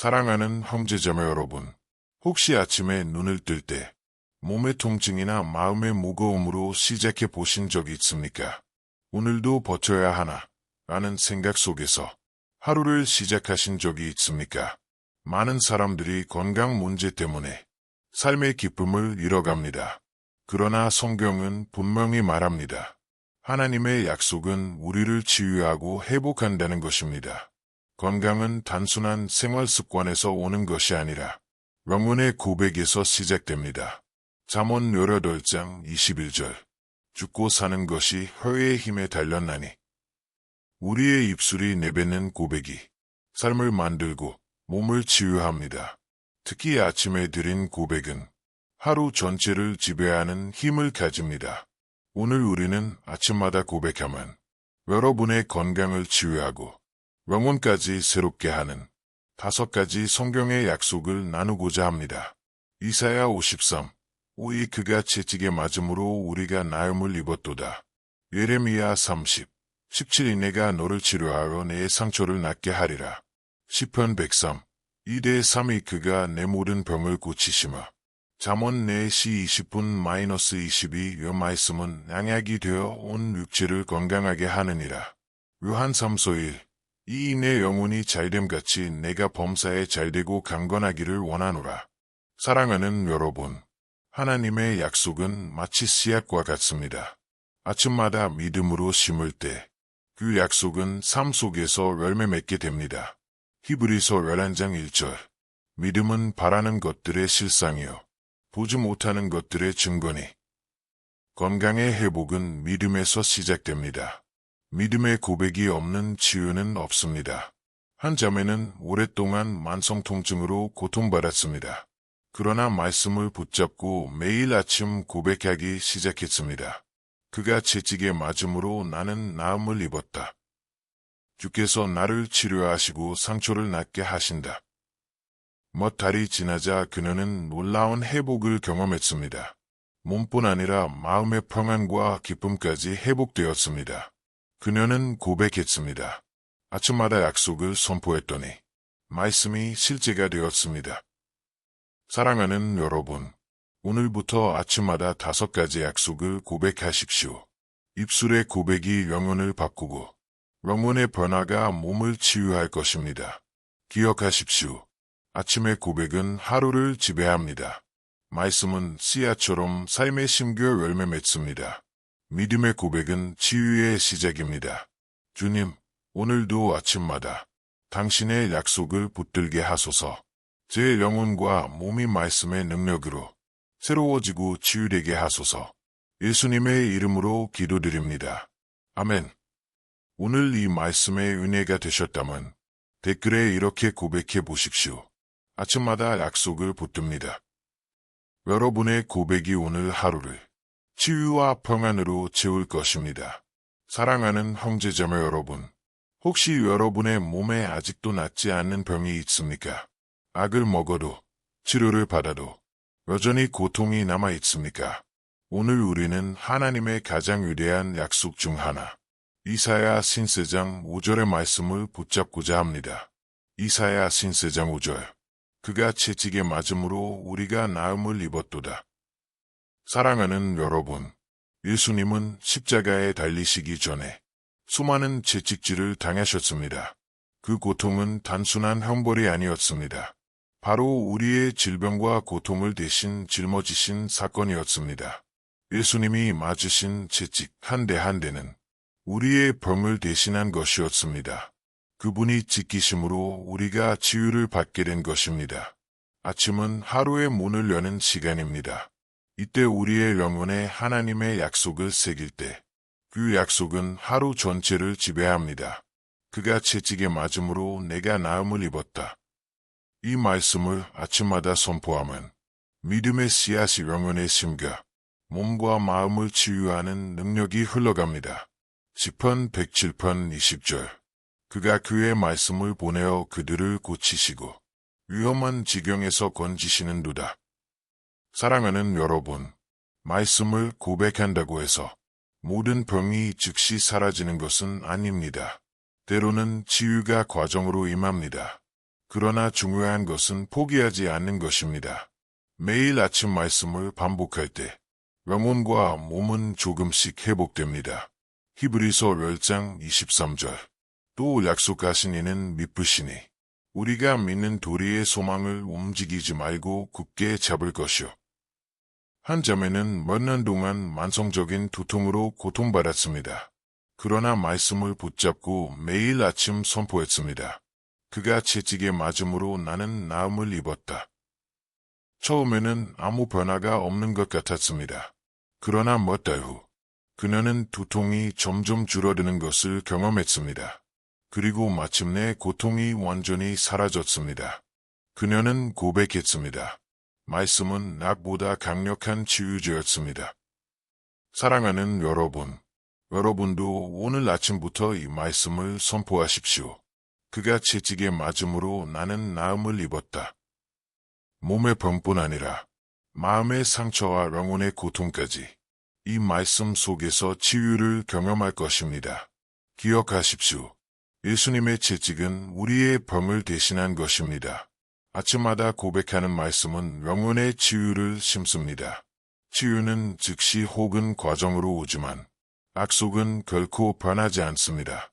사랑하는 형제자매 여러분, 혹시 아침에 눈을 뜰 때 몸의 통증이나 마음의 무거움으로 시작해 보신 적이 있습니까? 오늘도 버텨야 하나 라는 생각 속에서 하루를 시작하신 적이 있습니까? 많은 사람들이 건강 문제 때문에 삶의 기쁨을 잃어갑니다. 그러나 성경은 분명히 말합니다. 하나님의 약속은 우리를 치유하고 회복한다는 것입니다. 건강은 단순한 생활 습관에서 오는 것이 아니라 영혼의 고백에서 시작됩니다. 잠언 18장 21절. 죽고 사는 것이 혀의 힘에 달렸나니. 우리의 입술이 내뱉는 고백이 삶을 만들고 몸을 치유합니다. 특히 아침에 드린 고백은 하루 전체를 지배하는 힘을 가집니다. 오늘 우리는 아침마다 고백하면 여러분의 건강을 치유하고 영혼까지 새롭게 하는 5가지 성경의 약속을 나누고자 합니다. 이사야 53, 5이 그가 채찍에 맞음으로 우리가 나음을 입었도다. 예레미야 30, 17이 내가 너를 치료하여 내 상처를 낫게 하리라. 시편 103, 2대 3이 그가 내 모든 병을 고치시마. 잠언 4시 20분-22 여 말씀은 양약이 되어 온 육체를 건강하게 하느니라. 요한 3서 1, 이 내 영혼이 잘됨같이 내가 범사에 잘되고 강건하기를 원하노라. 사랑하는 여러분, 하나님의 약속은 마치 씨앗과 같습니다. 아침마다 믿음으로 심을 때 그 약속은 삶 속에서 열매 맺게 됩니다. 히브리서 11장 1절. 믿음은 바라는 것들의 실상이요 보지 못하는 것들의 증거니. 건강의 회복은 믿음에서 시작됩니다. 믿음의 고백이 없는 치유는 없습니다. 한 자매는 오랫동안 만성 통증으로 고통받았습니다. 그러나 말씀을 붙잡고 매일 아침 고백하기 시작했습니다. 그가 채찍에 맞음으로 나는 나음을 입었다. 주께서 나를 치료하시고 상처를 낫게 하신다. 몇 달이 지나자 그녀는 놀라운 회복을 경험했습니다. 몸뿐 아니라 마음의 평안과 기쁨까지 회복되었습니다. 그녀는 고백했습니다. 아침마다 약속을 선포했더니 말씀이 실제가 되었습니다. 사랑하는 여러분, 오늘부터 아침마다 5가지 약속을 고백하십시오. 입술의 고백이 영혼을 바꾸고 영혼의 변화가 몸을 치유할 것입니다. 기억하십시오. 아침의 고백은 하루를 지배합니다. 말씀은 씨앗처럼 삶의 심겨 열매 맺습니다. 믿음의 고백은 치유의 시작입니다. 주님, 오늘도 아침마다 당신의 약속을 붙들게 하소서. 제 영혼과 몸이 말씀의 능력으로 새로워지고 치유되게 하소서. 예수님의 이름으로 기도드립니다. 아멘. 오늘 이 말씀의 은혜가 되셨다면 댓글에 이렇게 고백해 보십시오. 아침마다 약속을 붙듭니다. 여러분의 고백이 오늘 하루를 치유와 평안으로 채울 것입니다. 사랑하는 형제자매 여러분, 혹시 여러분의 몸에 아직도 낫지 않는 병이 있습니까? 약을 먹어도, 치료를 받아도 여전히 고통이 남아 있습니까? 오늘 우리는 하나님의 가장 위대한 약속 중 하나, 이사야 신세장 5절의 말씀을 붙잡고자 합니다. 이사야 신세장 5절. 그가 채찍에 맞음으로 우리가 나음을 입었도다. 사랑하는 여러분, 예수님은 십자가에 달리시기 전에 수많은 채찍질을 당하셨습니다. 그 고통은 단순한 형벌이 아니었습니다. 바로 우리의 질병과 고통을 대신 짊어지신 사건이었습니다. 예수님이 맞으신 채찍 한 대 한 대는 우리의 병을 대신한 것이었습니다. 그분이 지키심으로 우리가 치유를 받게 된 것입니다. 아침은 하루의 문을 여는 시간입니다. 이때 우리의 영혼에 하나님의 약속을 새길 때 그 약속은 하루 전체를 지배합니다. 그가 채찍에 맞음으로 내가 나음을 입었다. 이 말씀을 아침마다 선포하면 믿음의 씨앗이 영혼에 심겨 몸과 마음을 치유하는 능력이 흘러갑니다. 시편 107편 20절. 그가 그의 말씀을 보내어 그들을 고치시고 위험한 지경에서 건지시는도다. 사랑하는 여러분, 말씀을 고백한다고 해서 모든 병이 즉시 사라지는 것은 아닙니다. 때로는 치유가 과정으로 임합니다. 그러나 중요한 것은 포기하지 않는 것입니다. 매일 아침 말씀을 반복할 때 영혼과 몸은 조금씩 회복됩니다. 히브리서 10장 23절. 또 약속하신 이는 믿으시니 우리가 믿는 도리의 소망을 움직이지 말고 굳게 잡을 것이요. 한 자매는 몇 년 동안 만성적인 두통으로 고통받았습니다. 그러나 말씀을 붙잡고 매일 아침 선포했습니다. 그가 채찍에 맞음으로 나는 나음을 입었다. 처음에는 아무 변화가 없는 것 같았습니다. 그러나 몇 달 후, 그녀는 두통이 점점 줄어드는 것을 경험했습니다. 그리고 마침내 고통이 완전히 사라졌습니다. 그녀는 고백했습니다. 말씀은 낙보다 강력한 치유제였습니다. 사랑하는 여러분, 여러분도 오늘 아침부터 이 말씀을 선포하십시오. 그가 채찍에 맞음으로 나는 나음을 입었다. 몸의 병뿐 아니라 마음의 상처와 영혼의 고통까지 이 말씀 속에서 치유를 경험할 것입니다. 기억하십시오. 예수님의 채찍은 우리의 병을 대신한 것입니다. 아침마다 고백하는 말씀은 영혼의 치유를 심습니다. 치유는 즉시 혹은 과정으로 오지만 약속은 결코 변하지 않습니다.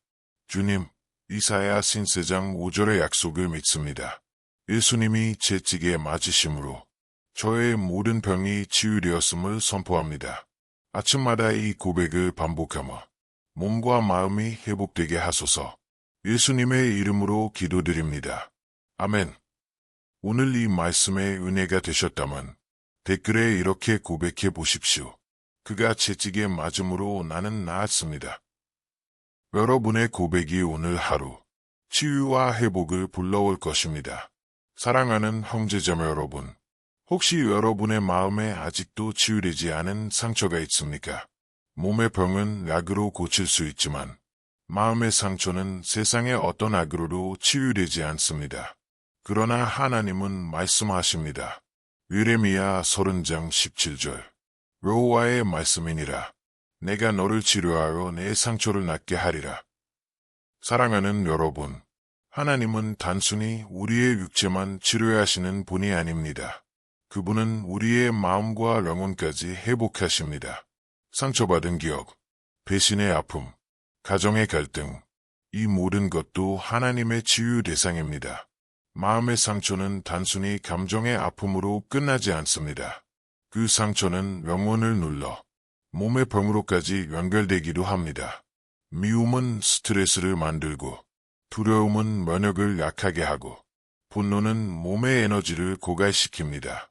주님, 이사야 신세장 5절의 약속을 믿습니다. 예수님이 채찍에 맞으심으로 저의 모든 병이 치유되었음을 선포합니다. 아침마다 이 고백을 반복하며 몸과 마음이 회복되게 하소서. 예수님의 이름으로 기도드립니다. 아멘. 오늘 이 말씀의 은혜가 되셨다면 댓글에 이렇게 고백해 보십시오. 그가 채찍에 맞음으로 나는 나았습니다. 여러분의 고백이 오늘 하루 치유와 회복을 불러올 것입니다. 사랑하는 형제자매 여러분, 혹시 여러분의 마음에 아직도 치유되지 않은 상처가 있습니까? 몸의 병은 약으로 고칠 수 있지만 마음의 상처는 세상의 어떤 약으로도 치유되지 않습니다. 그러나 하나님은 말씀하십니다. 예레미야 30장 17절. 여호와의 말씀이니라. 내가 너를 치료하여 내 상처를 낫게 하리라. 사랑하는 여러분, 하나님은 단순히 우리의 육체만 치료하시는 분이 아닙니다. 그분은 우리의 마음과 영혼까지 회복하십니다. 상처받은 기억, 배신의 아픔, 가정의 갈등, 이 모든 것도 하나님의 치유 대상입니다. 마음의 상처는 단순히 감정의 아픔으로 끝나지 않습니다. 그 상처는 영혼을 눌러 몸의 병으로까지 연결되기도 합니다. 미움은 스트레스를 만들고, 두려움은 면역을 약하게 하고, 분노는 몸의 에너지를 고갈시킵니다.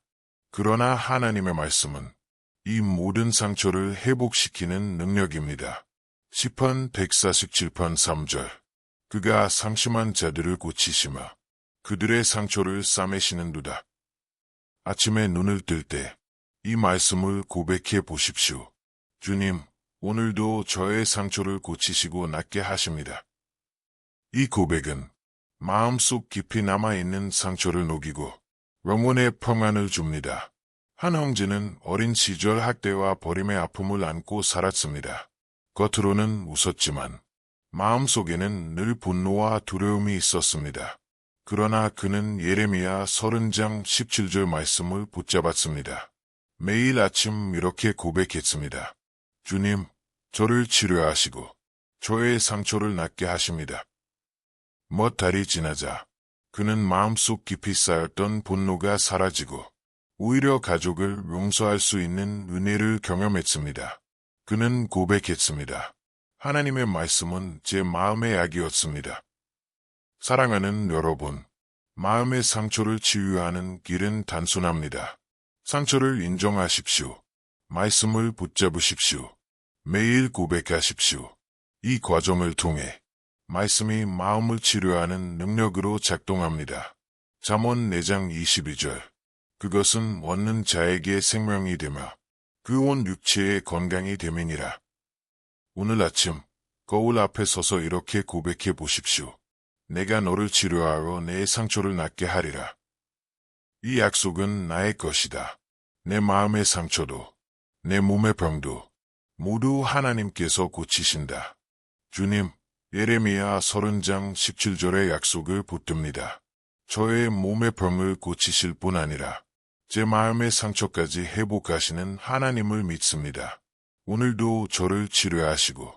그러나 하나님의 말씀은 이 모든 상처를 회복시키는 능력입니다. 시편 147편 3절. 그가 상심한 자들을 고치시며 그들의 상처를 싸매시는도다. 아침에 눈을 뜰 때 이 말씀을 고백해 보십시오. 주님, 오늘도 저의 상처를 고치시고 낫게 하십니다. 이 고백은 마음속 깊이 남아있는 상처를 녹이고 영혼의 평안을 줍니다. 한 형제는 어린 시절 학대와 버림의 아픔을 안고 살았습니다. 겉으로는 웃었지만 마음속에는 늘 분노와 두려움이 있었습니다. 그러나 그는 예레미야 30장 17절 말씀을 붙잡았습니다. 매일 아침 이렇게 고백했습니다. 주님, 저를 치료하시고 저의 상처를 낫게 하십니다. 몇 달이 지나자 그는 마음속 깊이 쌓였던 분노가 사라지고 오히려 가족을 용서할 수 있는 은혜를 경험했습니다. 그는 고백했습니다. 하나님의 말씀은 제 마음의 약이었습니다. 사랑하는 여러분, 마음의 상처를 치유하는 길은 단순합니다. 상처를 인정하십시오. 말씀을 붙잡으십시오. 매일 고백하십시오. 이 과정을 통해 말씀이 마음을 치료하는 능력으로 작동합니다. 잠언 4장 22절. 그것은 얻는 자에게 생명이 되며 그 온 육체의 건강이 됨이니라. 오늘 아침 거울 앞에 서서 이렇게 고백해 보십시오. 내가 너를 치료하여 내 상처를 낫게 하리라. 이 약속은 나의 것이다. 내 마음의 상처도, 내 몸의 병도 모두 하나님께서 고치신다. 주님, 예레미야 30장 17절의 약속을 붙듭니다. 저의 몸의 병을 고치실 뿐 아니라 제 마음의 상처까지 회복하시는 하나님을 믿습니다. 오늘도 저를 치료하시고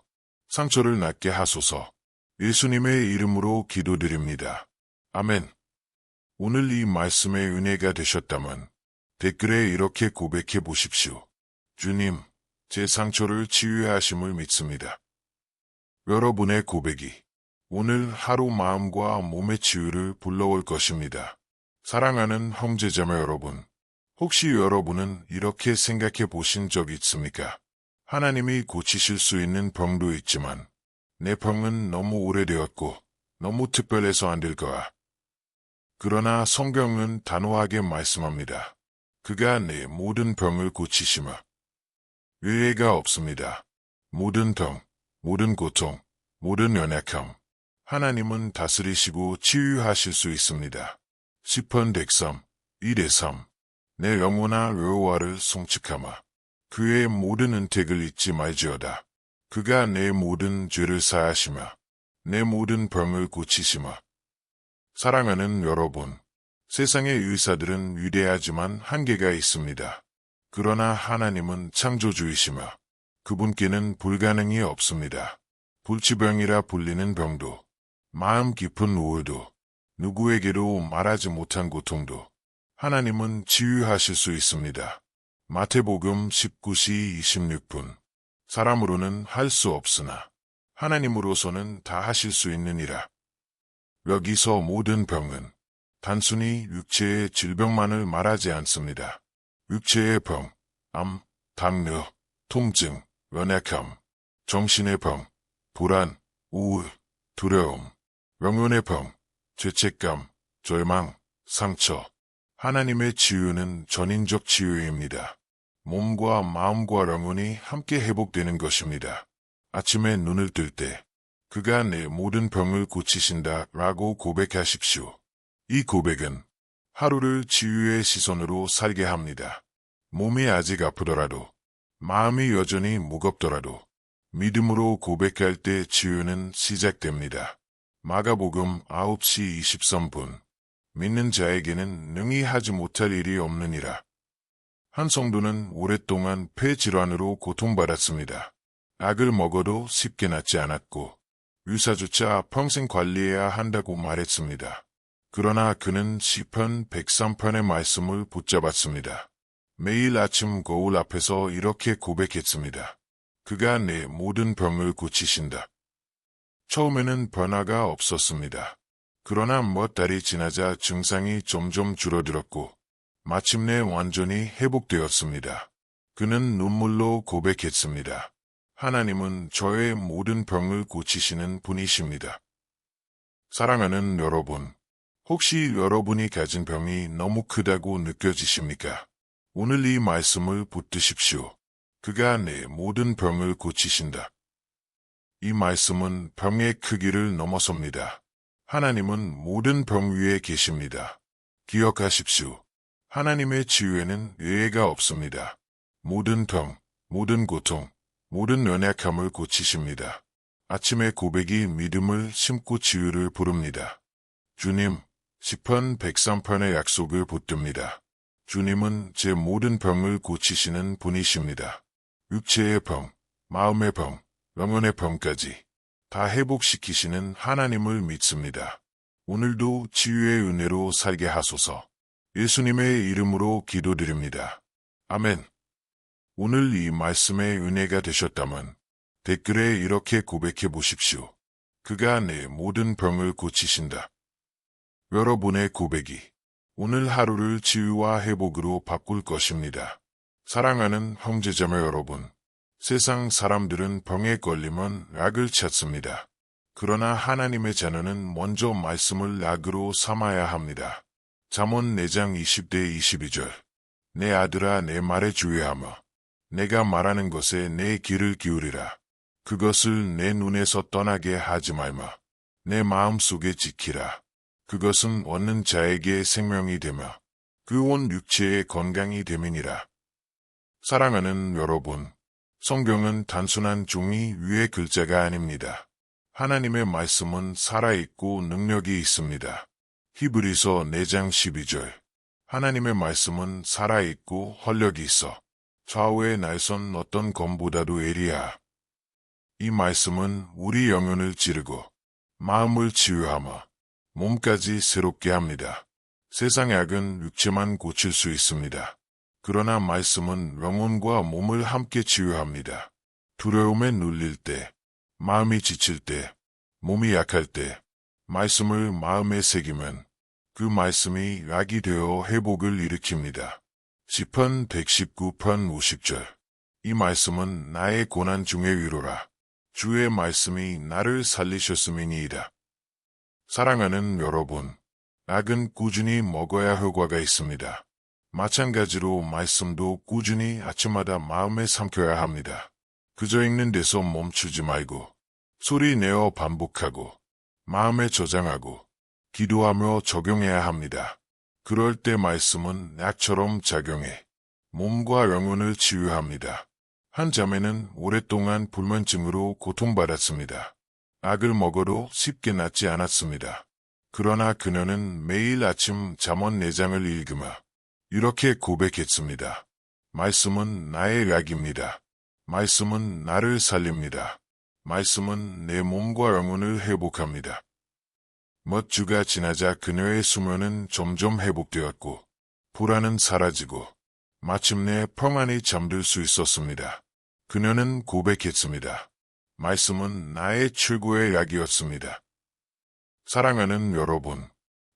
상처를 낫게 하소서. 예수님의 이름으로 기도드립니다. 아멘. 오늘 이 말씀의 은혜가 되셨다면 댓글에 이렇게 고백해 보십시오. 주님, 제 상처를 치유하심을 믿습니다. 여러분의 고백이 오늘 하루 마음과 몸의 치유를 불러올 것입니다. 사랑하는 형제자매 여러분, 혹시 여러분은 이렇게 생각해 보신 적 있습니까? 하나님이 고치실 수 있는 병도 있지만 내 병은 너무 오래되었고 너무 특별해서 안 될 거야. 그러나 성경은 단호하게 말씀합니다. 그가 내 모든 병을 고치시며 의외가 없습니다. 모든 병, 모든 고통, 모든 연약함, 하나님은 다스리시고 치유하실 수 있습니다. 시편 103, 1-3 내 영혼아 여호와를 송축하마 그의 모든 은택을 잊지 말지어다. 그가 내 모든 죄를 사하시며 내 모든 병을 고치시며. 사랑하는 여러분, 세상의 의사들은 위대하지만 한계가 있습니다. 그러나 하나님은 창조주이시며 그분께는 불가능이 없습니다. 불치병이라 불리는 병도, 마음 깊은 우울도, 누구에게도 말하지 못한 고통도 하나님은 치유하실 수 있습니다. 마태복음 19시 26분 사람으로는 할 수 없으나 하나님으로서는 다 하실 수 있느니라. 여기서 모든 병은 단순히 육체의 질병만을 말하지 않습니다. 육체의 병, 암, 당뇨, 통증, 연약함, 정신의 병, 불안, 우울, 두려움, 영혼의 병, 죄책감, 절망, 상처. 하나님의 치유는 전인적 치유입니다. 몸과 마음과 영혼이 함께 회복되는 것입니다. 아침에 눈을 뜰 때 그가 내 모든 병을 고치신다 라고 고백하십시오. 이 고백은 하루를 치유의 시선으로 살게 합니다. 몸이 아직 아프더라도, 마음이 여전히 무겁더라도 믿음으로 고백할 때 치유는 시작됩니다. 마가복음 9시 23분 믿는 자에게는 능히 하지 못할 일이 없느니라. 한 성도는 오랫동안 폐질환으로 고통받았습니다. 약을 먹어도 쉽게 낫지 않았고 의사조차 평생 관리해야 한다고 말했습니다. 그러나 그는 시편 103편의 말씀을 붙잡았습니다. 매일 아침 거울 앞에서 이렇게 고백했습니다. 그가 내 모든 병을 고치신다. 처음에는 변화가 없었습니다. 그러나 몇 달이 지나자 증상이 점점 줄어들었고 마침내 완전히 회복되었습니다. 그는 눈물로 고백했습니다. 하나님은 저의 모든 병을 고치시는 분이십니다. 사랑하는 여러분, 혹시 여러분이 가진 병이 너무 크다고 느껴지십니까? 오늘 이 말씀을 붙드십시오. 그가 내 모든 병을 고치신다. 이 말씀은 병의 크기를 넘어섭니다. 하나님은 모든 병 위에 계십니다. 기억하십시오. 하나님의 치유에는 예외가 없습니다. 모든 병, 모든 고통, 모든 연약함을 고치십니다. 아침의 고백이 믿음을 심고 치유를 부릅니다. 주님, 시편 103편의 약속을 붙듭니다. 주님은 제 모든 병을 고치시는 분이십니다. 육체의 병, 마음의 병, 영혼의 병까지 다 회복시키시는 하나님을 믿습니다. 오늘도 치유의 은혜로 살게 하소서. 예수님의 이름으로 기도드립니다. 아멘. 오늘 이 말씀의 은혜가 되셨다면 댓글에 이렇게 고백해 보십시오. 그가 내 모든 병을 고치신다. 여러분의 고백이 오늘 하루를 치유와 회복으로 바꿀 것입니다. 사랑하는 형제자매 여러분, 세상 사람들은 병에 걸리면 약을 찾습니다. 그러나 하나님의 자녀는 먼저 말씀을 약으로 삼아야 합니다. 잠언 4장 20대 22절 내 아들아 내 말에 주의하며 내가 말하는 것에 내 귀를 기울이라. 그것을 내 눈에서 떠나게 하지 말며 내 마음속에 지키라. 그것은 얻는 자에게 생명이 되며 그 온 육체의 건강이 됨이니라. 사랑하는 여러분, 성경은 단순한 종이 위의 글자가 아닙니다. 하나님의 말씀은 살아있고 능력이 있습니다. 히브리서 4장 12절. 하나님의 말씀은 살아있고 활력이 있어 좌우의 날선 어떤 검보다도 예리하. 이 말씀은 우리 영혼을 찌르고 마음을 치유하며 몸까지 새롭게 합니다. 세상의 악은 육체만 고칠 수 있습니다. 그러나 말씀은 영혼과 몸을 함께 치유합니다. 두려움에 눌릴 때, 마음이 지칠 때, 몸이 약할 때, 말씀을 마음에 새기면 그 말씀이 약이 되어 회복을 일으킵니다. 시편 119편 50절. 이 말씀은 나의 고난 중의 위로라. 주의 말씀이 나를 살리셨음이니이다. 사랑하는 여러분, 약은 꾸준히 먹어야 효과가 있습니다. 마찬가지로 말씀도 꾸준히 아침마다 마음에 삼켜야 합니다. 그저 읽는 데서 멈추지 말고 소리 내어 반복하고 마음에 저장하고 기도하며 적용해야 합니다. 그럴 때 말씀은 약처럼 작용해 몸과 영혼을 치유합니다. 한 자매는 오랫동안 불면증으로 고통받았습니다. 약을 먹어도 쉽게 낫지 않았습니다. 그러나 그녀는 매일 아침 잠언 4장을 읽으며 이렇게 고백했습니다. 말씀은 나의 약입니다. 말씀은 나를 살립니다. 말씀은 내 몸과 영혼을 회복합니다. 몇 주가 지나자 그녀의 수면은 점점 회복되었고 불안은 사라지고 마침내 평안히 잠들 수 있었습니다. 그녀는 고백했습니다. 말씀은 나의 최고의 약이었습니다. 사랑하는 여러분,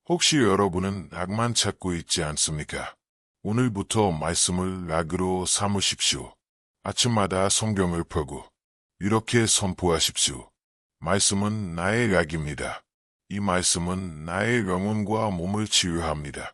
혹시 여러분은 약만 찾고 있지 않습니까? 오늘부터 말씀을 약으로 삼으십시오. 아침마다 성경을 펴고 이렇게 선포하십시오. 말씀은 나의 약입니다. 이 말씀은 나의 영혼과 몸을 치유합니다.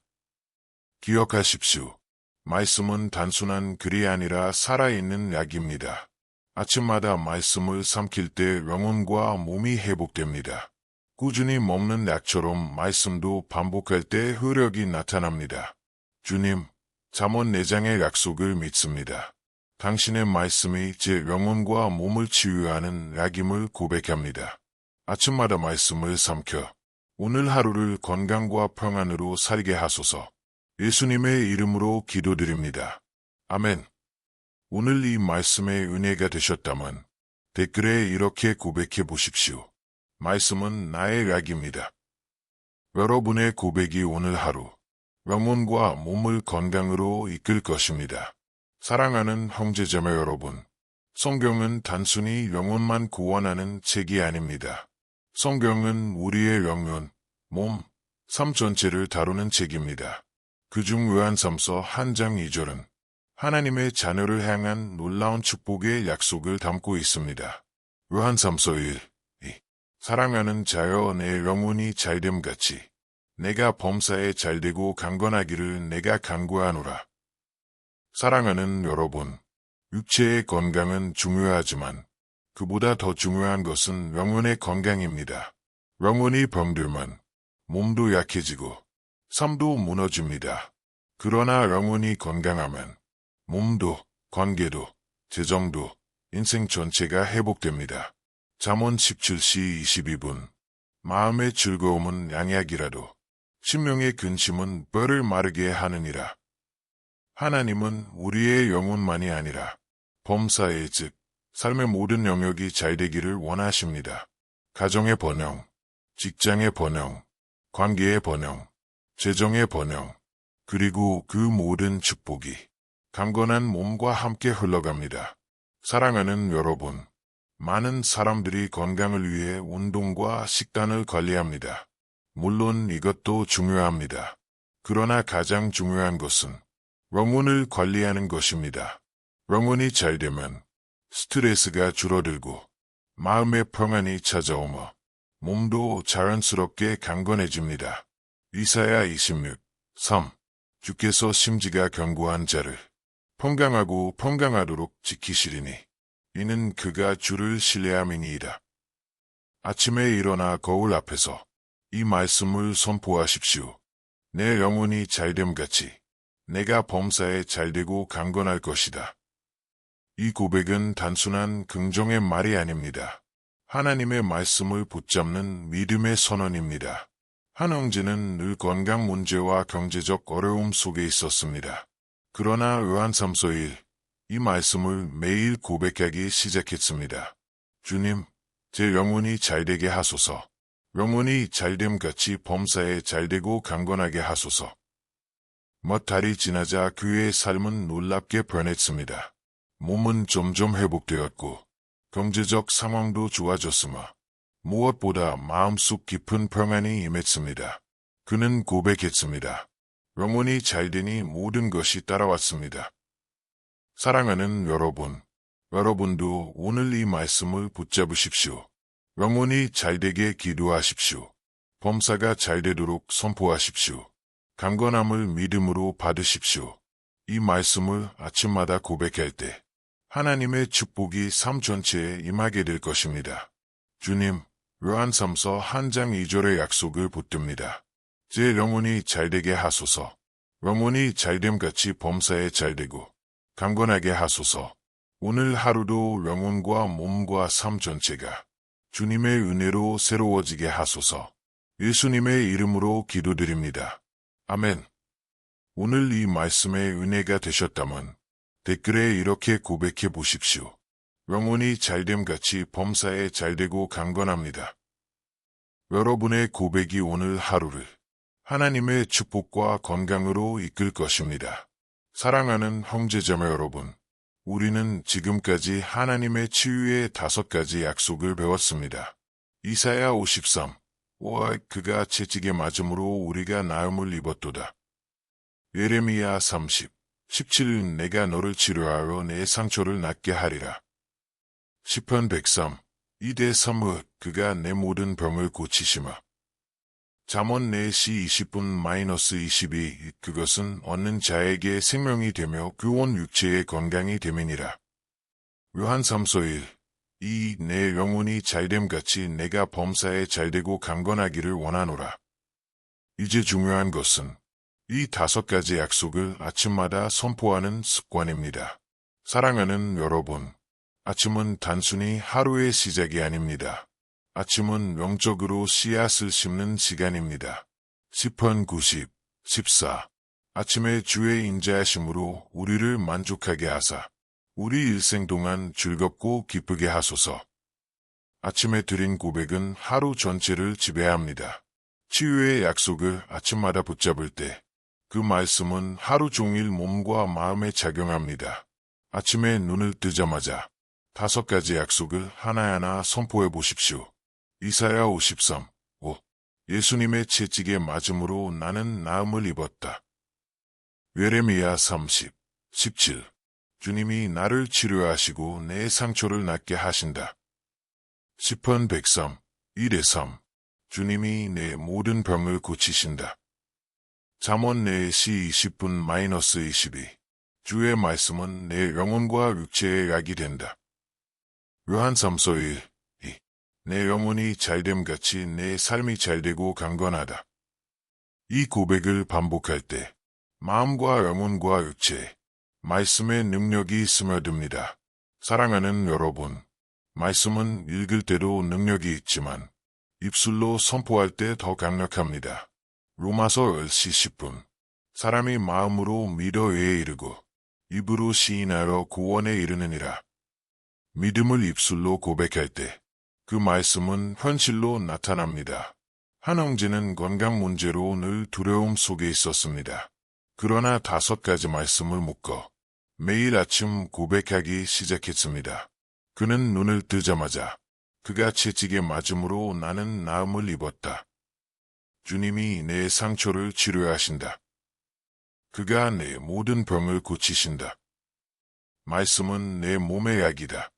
기억하십시오. 말씀은 단순한 글이 아니라 살아있는 약입니다. 아침마다 말씀을 삼킬 때 영혼과 몸이 회복됩니다. 꾸준히 먹는 약처럼 말씀도 반복할 때 효력이 나타납니다. 주님, 잠언 4장의 약속을 믿습니다. 당신의 말씀이 제 영혼과 몸을 치유하는 약임을 고백합니다. 아침마다 말씀을 삼켜 오늘 하루를 건강과 평안으로 살게 하소서. 예수님의 이름으로 기도드립니다. 아멘. 오늘 이 말씀의 은혜가 되셨다면 댓글에 이렇게 고백해 보십시오. 말씀은 나의 약입니다. 여러분의 고백이 오늘 하루 영혼과 몸을 건강으로 이끌 것입니다. 사랑하는 형제자매 여러분, 성경은 단순히 영혼만 구원하는 책이 아닙니다. 성경은 우리의 영혼, 몸, 삶 전체를 다루는 책입니다. 그중 요한삼서 1장 2절은 하나님의 자녀를 향한 놀라운 축복의 약속을 담고 있습니다. 요한삼서 1, 2. 사랑하는 자여 내 영혼이 잘됨같이 내가 범사에 잘되고 강건하기를 내가 간구하노라. 사랑하는 여러분, 육체의 건강은 중요하지만 그보다 더 중요한 것은 영혼의 건강입니다. 영혼이 병들면 몸도 약해지고 삶도 무너집니다. 그러나 영혼이 건강하면 몸도, 관계도, 재정도, 인생 전체가 회복됩니다. 잠언 17시 22분. 마음의 즐거움은 양약이라도 심령의 근심은 뼈를 마르게 하느니라. 하나님은 우리의 영혼만이 아니라 범사의 즉 삶의 모든 영역이 잘 되기를 원하십니다. 가정의 번영, 직장의 번영, 관계의 번영, 재정의 번영, 그리고 그 모든 축복이 강건한 몸과 함께 흘러갑니다. 사랑하는 여러분, 많은 사람들이 건강을 위해 운동과 식단을 관리합니다. 물론 이것도 중요합니다. 그러나 가장 중요한 것은 영혼을 관리하는 것입니다. 영혼이 잘 되면 스트레스가 줄어들고 마음의 평안이 찾아오며 몸도 자연스럽게 강건해집니다. 이사야 26, 3. 주께서 심지가 견고한 자를 평강하고 평강하도록 지키시리니 이는 그가 주를 신뢰함이니이다. 아침에 일어나 거울 앞에서 이 말씀을 선포하십시오. 내 영혼이 잘됨같이 내가 범사에 잘되고 강건할 것이다. 이 고백은 단순한 긍정의 말이 아닙니다. 하나님의 말씀을 붙잡는 믿음의 선언입니다. 한 형제는 늘 건강 문제와 경제적 어려움 속에 있었습니다. 그러나 요한 3서 1, 이 말씀을 매일 고백하기 시작했습니다. 주님, 제 영혼이 잘되게 하소서. 영혼이 잘됨같이 범사에 잘되고 강건하게 하소서. 몇 달이 지나자 그의 삶은 놀랍게 변했습니다. 몸은 점점 회복되었고 경제적 상황도 좋아졌으며 무엇보다 마음속 깊은 평안이 임했습니다. 그는 고백했습니다. 영혼이 잘되니 모든 것이 따라왔습니다. 사랑하는 여러분, 여러분도 오늘 이 말씀을 붙잡으십시오. 영혼이 잘되게 기도하십시오. 범사가 잘되도록 선포하십시오. 강건함을 믿음으로 받으십시오. 이 말씀을 아침마다 고백할 때 하나님의 축복이 삶 전체에 임하게 될 것입니다. 주님, 요한 3서 1장 2절의 약속을 붙듭니다. 제 영혼이 잘되게 하소서. 영혼이 잘됨같이 범사에 잘되고 강건하게 하소서. 오늘 하루도 영혼과 몸과 삶 전체가 주님의 은혜로 새로워지게 하소서. 예수님의 이름으로 기도드립니다. 아멘. 오늘 이 말씀의 은혜가 되셨다면 댓글에 이렇게 고백해 보십시오. 영혼이 잘됨같이 범사에 잘되고 강건합니다. 여러분의 고백이 오늘 하루를 하나님의 축복과 건강으로 이끌 것입니다. 사랑하는 형제자매 여러분, 우리는 지금까지 하나님의 치유의 5가지 약속을 배웠습니다. 이사야 53, 5, 그가 채찍에 맞음으로 우리가 나음을 입었도다. 예레미야 30, 17, 내가 너를 치료하여 내 상처를 낫게 하리라. 시편 103, 2-3, 그가 내 모든 병을 고치시마. 잠언 4시 20분-22, 그것은 얻는 자에게 생명이 되며 그 온 육체의 건강이 됨이니라. 요한 3서 1, 이 내 영혼이 잘됨같이 내가 범사에 잘되고 강건하기를 원하노라. 이제 중요한 것은 이 5가지 약속을 아침마다 선포하는 습관입니다. 사랑하는 여러분, 아침은 단순히 하루의 시작이 아닙니다. 아침은 영적으로 씨앗을 심는 시간입니다. 시편 90, 14. 아침에 주의 인자하심으로 우리를 만족하게 하사 우리 일생 동안 즐겁고 기쁘게 하소서. 아침에 드린 고백은 하루 전체를 지배합니다. 치유의 약속을 아침마다 붙잡을 때 그 말씀은 하루 종일 몸과 마음에 작용합니다. 아침에 눈을 뜨자마자 5가지 약속을 하나하나 선포해 보십시오. 이사야 53, 5. 예수님의 채찍에 맞음으로 나는 나음을 입었다. 예레미야 30, 17. 주님이 나를 치료하시고 내 상처를 낫게 하신다. 시편 103, 1-3. 주님이 내 모든 병을 고치신다. 잠언 4시 20분-22. 주의 말씀은 내 영혼과 육체에 약이 된다. 요한 3서 1, 내 영혼이 잘됨같이 내 삶이 잘되고 강건하다. 이 고백을 반복할 때 마음과 영혼과 육체에 말씀의 능력이 스며듭니다. 사랑하는 여러분, 말씀은 읽을 때도 능력이 있지만 입술로 선포할 때 더 강력합니다. 로마서 10시 10분. 사람이 마음으로 믿어 의에 이르고 입으로 시인하여 구원에 이르느니라. 믿음을 입술로 고백할 때 그 말씀은 현실로 나타납니다. 한 형제는 건강 문제로 늘 두려움 속에 있었습니다. 그러나 5가지 말씀을 묶어 매일 아침 고백하기 시작했습니다. 그는 눈을 뜨자마자 그가 채찍에 맞음으로 나는 나음을 입었다. 주님이 내 상처를 치료하신다. 그가 내 모든 병을 고치신다. 말씀은 내 몸의 약이다.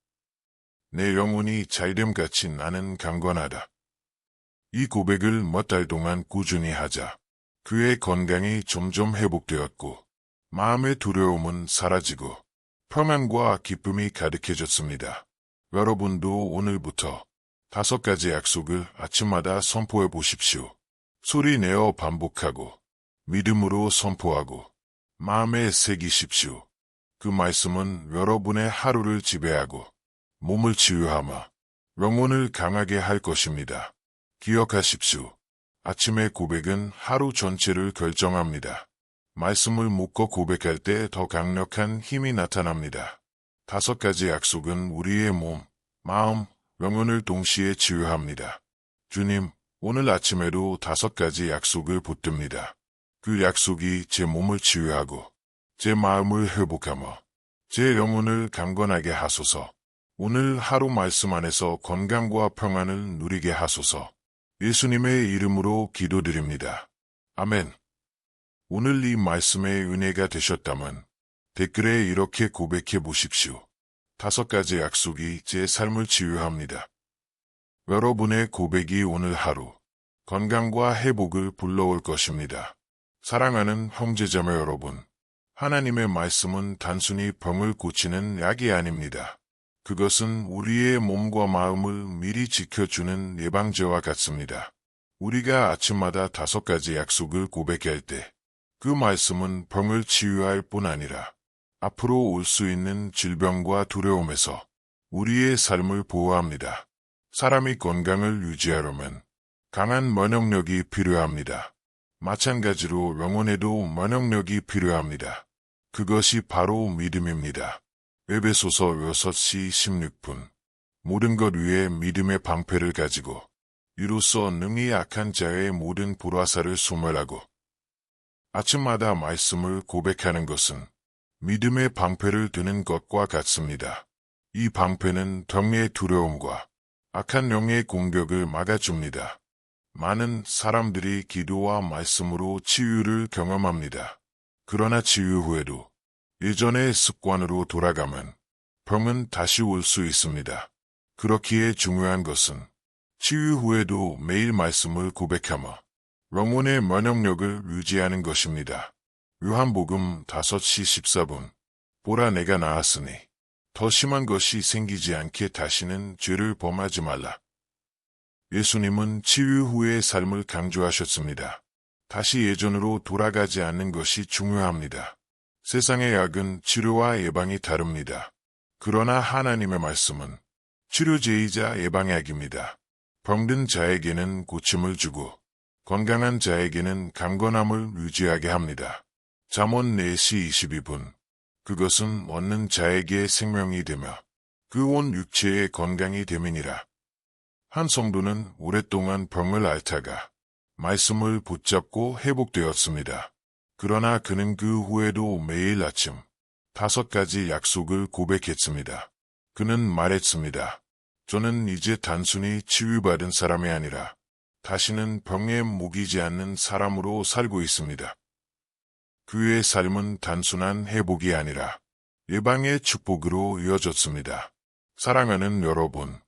내 영혼이 잘됨같이 나는 강건하다. 이 고백을 몇 달 동안 꾸준히 하자 그의 건강이 점점 회복되었고 마음의 두려움은 사라지고 평안과 기쁨이 가득해졌습니다. 여러분도 오늘부터 5가지 약속을 아침마다 선포해 보십시오. 소리 내어 반복하고 믿음으로 선포하고 마음에 새기십시오. 그 말씀은 여러분의 하루를 지배하고 몸을 치유하며 영혼을 강하게 할 것입니다. 기억하십시오. 아침의 고백은 하루 전체를 결정합니다. 말씀을 묻고 고백할 때 더 강력한 힘이 나타납니다. 5가지 약속은 우리의 몸, 마음, 영혼을 동시에 치유합니다. 주님, 오늘 아침에도 5가지 약속을 붙듭니다. 그 약속이 제 몸을 치유하고 제 마음을 회복하며 제 영혼을 강건하게 하소서. 오늘 하루 말씀 안에서 건강과 평안을 누리게 하소서. 예수님의 이름으로 기도드립니다. 아멘. 오늘 이 말씀의 은혜가 되셨다면 댓글에 이렇게 고백해 보십시오. 5가지 약속이 제 삶을 치유합니다. 여러분의 고백이 오늘 하루 건강과 회복을 불러올 것입니다. 사랑하는 형제자매 여러분, 하나님의 말씀은 단순히 병을 고치는 약이 아닙니다. 그것은 우리의 몸과 마음을 미리 지켜주는 예방제와 같습니다. 우리가 아침마다 5가지 약속을 고백할 때 그 말씀은 병을 치유할 뿐 아니라 앞으로 올 수 있는 질병과 두려움에서 우리의 삶을 보호합니다. 사람이 건강을 유지하려면 강한 면역력이 필요합니다. 마찬가지로 영혼에도 면역력이 필요합니다. 그것이 바로 믿음입니다. 에베소서 6시 16분. 모든 것 위에 믿음의 방패를 가지고 이로써 능히 악한 자의 모든 불화살을 소멸하고. 아침마다 말씀을 고백하는 것은 믿음의 방패를 드는 것과 같습니다. 이 방패는 병의 두려움과 악한 영의 공격을 막아줍니다. 많은 사람들이 기도와 말씀으로 치유를 경험합니다. 그러나 치유 후에도 예전의 습관으로 돌아가면 병은 다시 올 수 있습니다. 그렇기에 중요한 것은 치유 후에도 매일 말씀을 고백하며 영혼의 면역력을 유지하는 것입니다. 요한복음 5시 14분. 보라 내가 나았으니 더 심한 것이 생기지 않게 다시는 죄를 범하지 말라. 예수님은 치유 후의 삶을 강조하셨습니다. 다시 예전으로 돌아가지 않는 것이 중요합니다. 세상의 약은 치료와 예방이 다릅니다. 그러나 하나님의 말씀은 치료제이자 예방약입니다. 병든 자에게는 고침을 주고 건강한 자에게는 강건함을 유지하게 합니다. 잠언 4시 22분. 그것은 얻는 자에게 생명이 되며 그 온 육체의 건강이 됨이니라. 한 성도는 오랫동안 병을 앓다가 말씀을 붙잡고 회복되었습니다. 그러나 그는 그 후에도 매일 아침 5가지 약속을 고백했습니다. 그는 말했습니다. 저는 이제 단순히 치유받은 사람이 아니라 다시는 병에 목이지 않는 사람으로 살고 있습니다. 그의 삶은 단순한 회복이 아니라 예방의 축복으로 이어졌습니다. 사랑하는 여러분,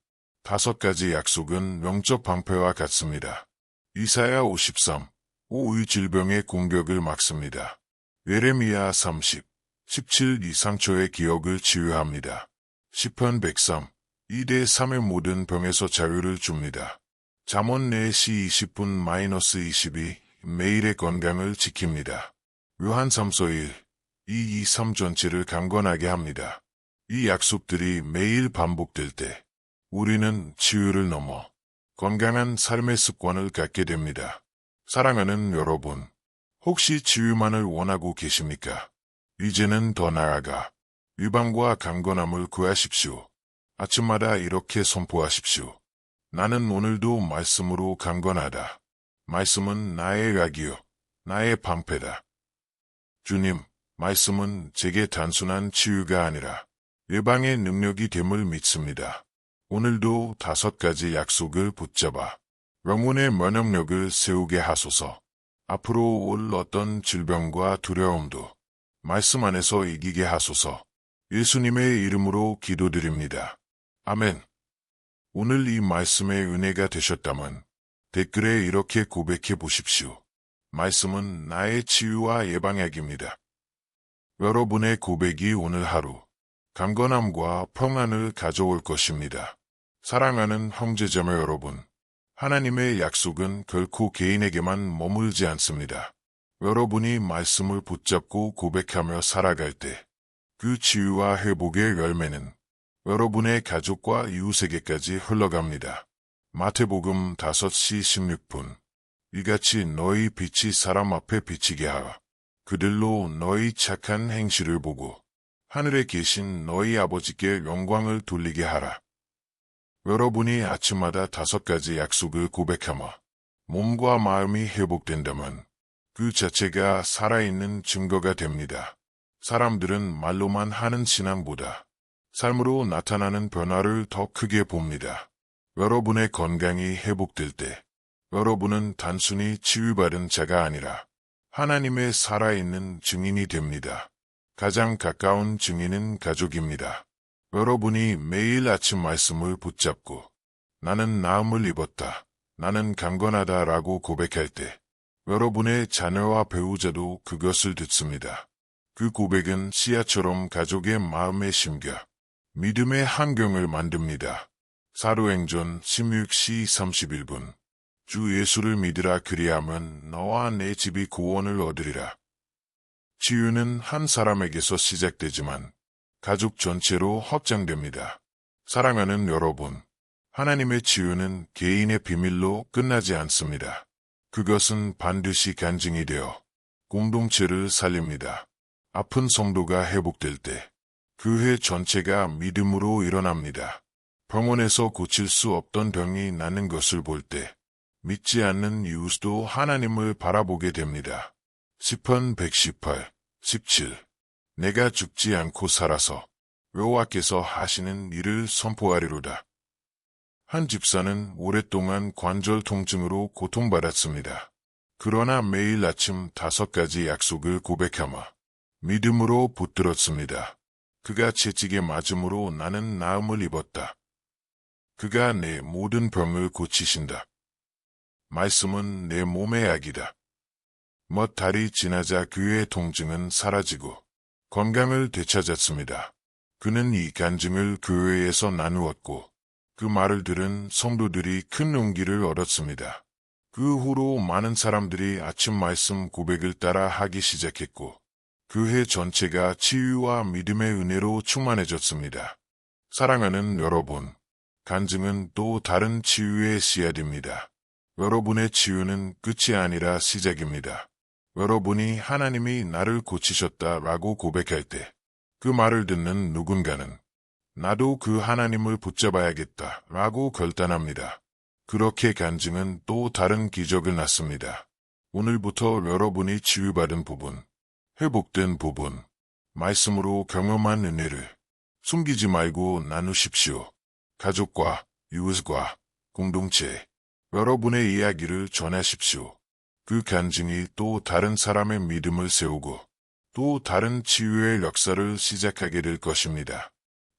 5가지 약속은 영적 방패와 같습니다. 이사야 53, 5의 질병의 공격을 막습니다. 예레미야 30, 17 이 상처의 기억을 치유합니다. 시편 103, 2대 3의 모든 병에서 자유를 줍니다. 잠언 4시 20분-22 매일의 건강을 지킵니다. 요한 3서 1, 223 전체를 강건하게 합니다. 이 약속들이 매일 반복될 때 우리는 치유를 넘어 건강한 삶의 습관을 갖게 됩니다. 사랑하는 여러분, 혹시 치유만을 원하고 계십니까? 이제는 더 나아가 위방과 강건함을 구하십시오. 아침마다 이렇게 선포하십시오. 나는 오늘도 말씀으로 강건하다. 말씀은 나의 약이요, 나의 방패다. 주님, 말씀은 제게 단순한 치유가 아니라 예방의 능력이 됨을 믿습니다. 오늘도 5가지 약속을 붙잡아 영혼의 면역력을 세우게 하소서. 앞으로 올 어떤 질병과 두려움도 말씀 안에서 이기게 하소서. 예수님의 이름으로 기도드립니다. 아멘. 오늘 이 말씀의 은혜가 되셨다면 댓글에 이렇게 고백해 보십시오. 말씀은 나의 치유와 예방약입니다. 여러분의 고백이 오늘 하루 강건함과 평안을 가져올 것입니다. 사랑하는 형제자매 여러분, 하나님의 약속은 결코 개인에게만 머물지 않습니다. 여러분이 말씀을 붙잡고 고백하며 살아갈 때 그 치유와 회복의 열매는 여러분의 가족과 이웃에게까지 흘러갑니다. 마태복음 5시 16분. 이같이 너희 빛이 사람 앞에 비치게 하라. 그들로 너희 착한 행실을 보고 하늘에 계신 너희 아버지께 영광을 돌리게 하라. 여러분이 아침마다 5가지 약속을 고백하며 몸과 마음이 회복된다면 그 자체가 살아있는 증거가 됩니다. 사람들은 말로만 하는 신앙보다 삶으로 나타나는 변화를 더 크게 봅니다. 여러분의 건강이 회복될 때 여러분은 단순히 치유받은 자가 아니라 하나님의 살아있는 증인이 됩니다. 가장 가까운 증인은 가족입니다. 여러분이 매일 아침 말씀을 붙잡고 나는 나음을 입었다, 나는 강건하다 라고 고백할 때 여러분의 자녀와 배우자도 그것을 듣습니다. 그 고백은 씨앗처럼 가족의 마음에 심겨 믿음의 환경을 만듭니다. 사도행전 16시 31분 주 예수를 믿으라 그리하면 너와 내 집이 구원을 얻으리라. 치유는 한 사람에게서 시작되지만 가족 전체로 확장됩니다. 사랑하는 여러분, 하나님의 치유는 개인의 비밀로 끝나지 않습니다. 그것은 반드시 간증이 되어 공동체를 살립니다. 아픈 성도가 회복될 때 교회 전체가 믿음으로 일어납니다. 병원에서 고칠 수 없던 병이 낫는 것을 볼 때 믿지 않는 이웃도 하나님을 바라보게 됩니다. 시편 118, 17 내가 죽지 않고 살아서 여호와께서 하시는 일을 선포하리로다. 한 집사는 오랫동안 관절 통증으로 고통받았습니다. 그러나 매일 아침 5가지 약속을 고백하며 믿음으로 붙들었습니다. 그가 채찍에 맞음으로 나는 나음을 입었다. 그가 내 모든 병을 고치신다. 말씀은 내 몸의 약이다. 몇 달이 지나자 그의 통증은 사라지고 건강을 되찾았습니다. 그는 이 간증을 교회에서 나누었고 그 말을 들은 성도들이 큰 용기를 얻었습니다. 그 후로 많은 사람들이 아침 말씀 고백을 따라 하기 시작했고 교회 전체가 치유와 믿음의 은혜로 충만해졌습니다. 사랑하는 여러분, 간증은 또 다른 치유의 씨앗입니다. 여러분의 치유는 끝이 아니라 시작입니다. 여러분이 하나님이 나를 고치셨다라고 고백할 때 그 말을 듣는 누군가는 나도 그 하나님을 붙잡아야겠다라고 결단합니다. 그렇게 간증은 또 다른 기적을 낳습니다. 오늘부터 여러분이 치유받은 부분, 회복된 부분, 말씀으로 경험한 은혜를 숨기지 말고 나누십시오. 가족과 이웃과 공동체, 여러분의 이야기를 전하십시오. 그 간증이 또 다른 사람의 믿음을 세우고 또 다른 치유의 역사를 시작하게 될 것입니다.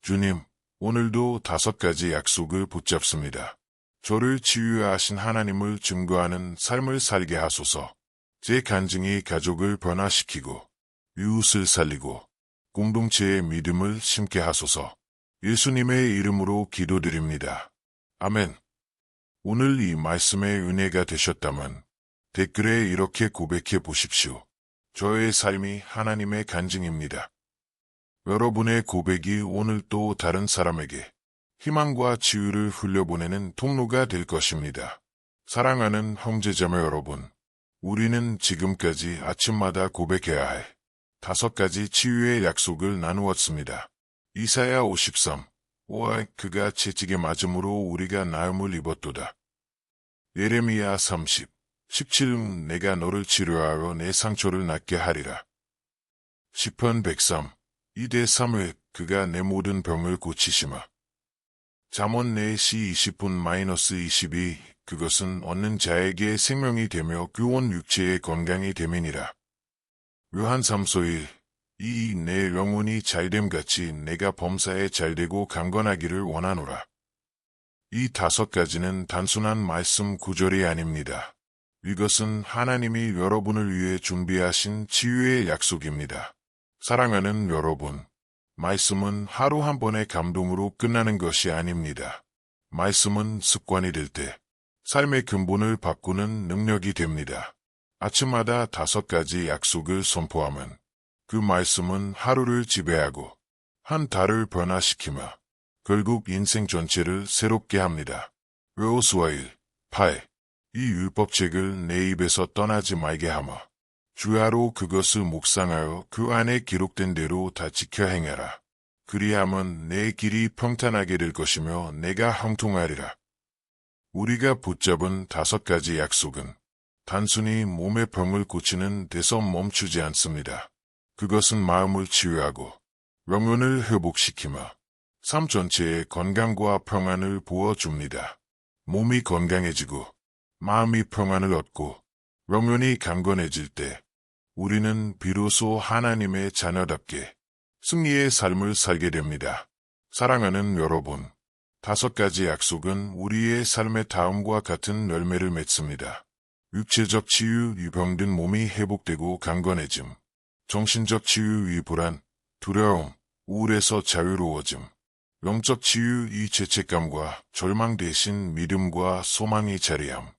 주님, 오늘도 5가지 약속을 붙잡습니다. 저를 치유하신 하나님을 증거하는 삶을 살게 하소서. 제 간증이 가족을 변화시키고 이웃을 살리고 공동체의 믿음을 심게 하소서. 예수님의 이름으로 기도드립니다. 아멘. 오늘 이 말씀의 은혜가 되셨다면 댓글에 이렇게 고백해 보십시오. 저의 삶이 하나님의 간증입니다. 여러분의 고백이 오늘 또 다른 사람에게 희망과 치유를 흘려보내는 통로가 될 것입니다. 사랑하는 형제자매 여러분, 우리는 지금까지 아침마다 고백해야 할 5가지 치유의 약속을 나누었습니다. 이사야 53, 5와 그가 채찍에 맞음으로 우리가 나음을 입었도다. 예레미야 30, 17 내가 너를 치료하여 내 상처를 낫게 하리라. 시편 103, 2-3회 그가 내 모든 병을 고치시마. 잠언 4시 20분-22 그것은 얻는 자에게 생명이 되며 구원 육체의 건강이 됨이니라. 요한 3서 1, 내 영혼이 잘됨같이 내가 범사에 잘되고 강건하기를 원하노라. 이 5가지는 단순한 말씀 구절이 아닙니다. 이것은 하나님이 여러분을 위해 준비하신 치유의 약속입니다. 사랑하는 여러분, 말씀은 하루 한 번의 감동으로 끝나는 것이 아닙니다. 말씀은 습관이 될 때 삶의 근본을 바꾸는 능력이 됩니다. 아침마다 5가지 약속을 선포하면 그 말씀은 하루를 지배하고 한 달을 변화시키며 결국 인생 전체를 새롭게 합니다. 여호수아 1, 8 이 율법책을 내 입에서 떠나지 말게 하며 주야로 그것을 묵상하여 그 안에 기록된 대로 다 지켜 행하라. 그리하면 내 길이 평탄하게 될 것이며 내가 형통하리라. 우리가 붙잡은 5가지 약속은 단순히 몸의 병을 고치는 데서 멈추지 않습니다. 그것은 마음을 치유하고 영혼을 회복시키며 삶 전체에 건강과 평안을 부어줍니다. 몸이 건강해지고 마음이 평안을 얻고 영혼이 강건해질 때 우리는 비로소 하나님의 자녀답게 승리의 삶을 살게 됩니다. 사랑하는 여러분, 5가지 약속은 우리의 삶의 다음과 같은 열매를 맺습니다. 육체적 치유, 이 병든 몸이 회복되고 강건해짐. 정신적 치유, 이 불안, 두려움, 우울에서 자유로워짐. 영적 치유, 이 죄책감과 절망 대신 믿음과 소망이 자리함.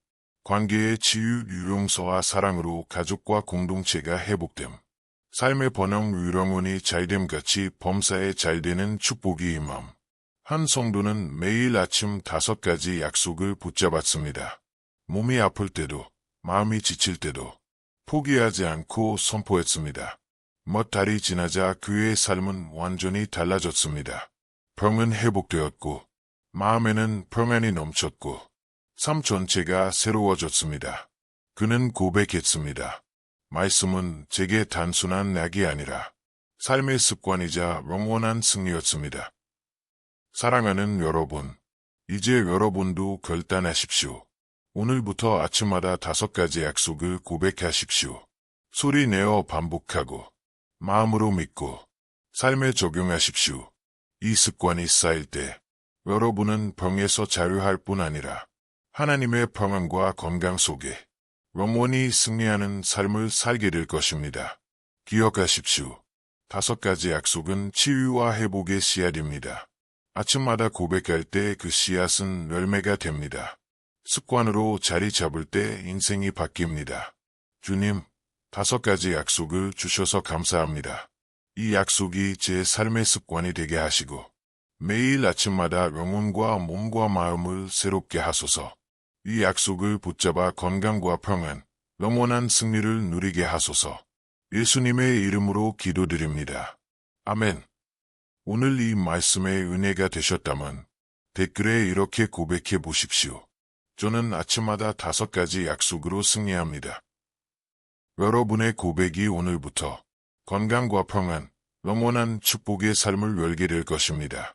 관계의 치유, 용서와 사랑으로 가족과 공동체가 회복됨. 삶의 번영, 영혼이 잘됨같이 범사에 잘되는 축복이 임함. 한 성도는 매일 아침 5가지 약속을 붙잡았습니다. 몸이 아플 때도, 마음이 지칠 때도 포기하지 않고 선포했습니다. 몇 달이 지나자 그의 삶은 완전히 달라졌습니다. 병은 회복되었고, 마음에는 평안이 넘쳤고, 삶 전체가 새로워졌습니다. 그는 고백했습니다. 말씀은 제게 단순한 약이 아니라 삶의 습관이자 영원한 승리였습니다. 사랑하는 여러분, 이제 여러분도 결단하십시오. 오늘부터 아침마다 5가지 약속을 고백하십시오. 소리 내어 반복하고 마음으로 믿고 삶에 적용하십시오. 이 습관이 쌓일 때 여러분은 병에서 자유할 뿐 아니라 하나님의 평안과 건강 속에 영원히 승리하는 삶을 살게 될 것입니다. 기억하십시오. 5가지 약속은 치유와 회복의 씨앗입니다. 아침마다 고백할 때 그 씨앗은 열매가 됩니다. 습관으로 자리 잡을 때 인생이 바뀝니다. 주님, 5가지 약속을 주셔서 감사합니다. 이 약속이 제 삶의 습관이 되게 하시고 매일 아침마다 영혼과 몸과 마음을 새롭게 하소서. 이 약속을 붙잡아 건강과 평안, 영원한 승리를 누리게 하소서. 예수님의 이름으로 기도드립니다. 아멘. 오늘 이 말씀에 은혜가 되셨다면 댓글에 이렇게 고백해 보십시오. 저는 아침마다 5가지 약속으로 승리합니다. 여러분의 고백이 오늘부터 건강과 평안, 영원한 축복의 삶을 열게 될 것입니다.